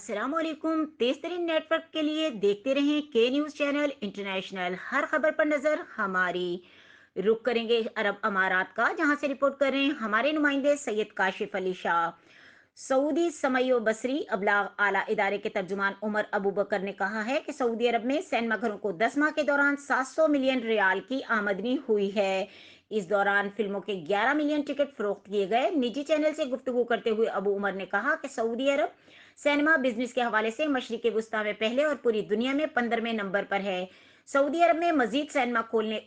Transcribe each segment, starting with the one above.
अस्सलाम वालेकुम। तेज तरीन नेटवर्क के लिए देखते रहें के न्यूज़ चैनल इंटरनेशनल। हर खबर पर नजर हमारी। रुक करेंगे अरब अमारात का, जहां से रिपोर्ट कर रहे हैं हमारे नुमाइंदे सैयद काशिफ अली शाह। सऊदी समयो बसरी अबलाग आला इदारे के तर्जुमान उमर अबू बकर ने कहा है कि सऊदी अरब में सिनेमा घरों को 10 माह के दौरान 700 मिलियन रियाल की आमदनी हुई है। इस दौरान फिल्मों के 11 मिलियन टिकट फरोख्त किए गए। निजी चैनल से गुफ्तगू करते हुए अबू उमर ने कहा कि सऊदी अरब सिनेमा बिजनेस के हवाले से मशरिकी वुस्ता में पहले और पूरी दुनिया में 15वें नंबर पर है। सऊदी अरब में मजीद सिनेमा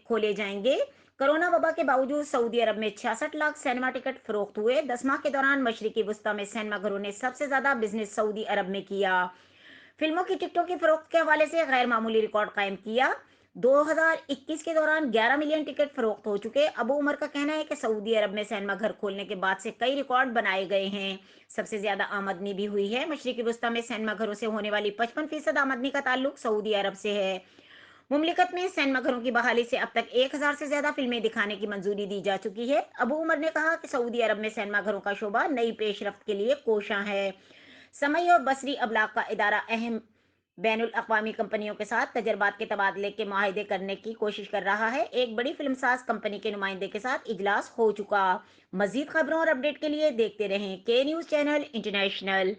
खोले जाएंगे। कोरोना वबा के बावजूद सऊदी अरब में 66 लाख सिनेमा टिकट फरोख्त हुए। 10 माह के दौरान मशरिकी वुस्ता में सिनेमा घरों ने सबसे ज्यादा बिजनेस सऊदी अरब में किया। फिल्मों की टिकटों की फरोख्त के हवाले से गैर मामूली रिकॉर्ड कायम किया। 2021 के दौरान 11 मिलियन टिकट फरोख्त हो चुके। अबू उमर का कहना है कि सऊदी अरब में सिनेमा घर खोलने के बाद से कई रिकॉर्ड बनाए गए हैं। सबसे ज्यादा आमदनी भी हुई है। मशरिकी वुस्ता में सिनेमा घरों से होने वाली 55% आमदनी का ताल्लुक सऊदी अरब से है। मुमलिकत में सिनेमा घरों की बहाली से अब तक 1000 से ज्यादा फिल्में दिखाने की मंजूरी दी जा चुकी है। अबू उमर ने कहा कि सऊदी अरब में सिनेमा घरों का शोबा नई पेशरफ्त के लिए कोशां है। समय और बसरी अबलाग का इदारा अहम बैनुल अक़वामी कंपनियों के साथ तजर्बात के तबादले के माहिदे करने की कोशिश कर रहा है। एक बड़ी फिल्मसाज कंपनी के नुमाइंदे के साथ इजलास हो चुका। मजीद खबरों और अपडेट के लिए देखते रहें के न्यूज़ चैनल इंटरनेशनल।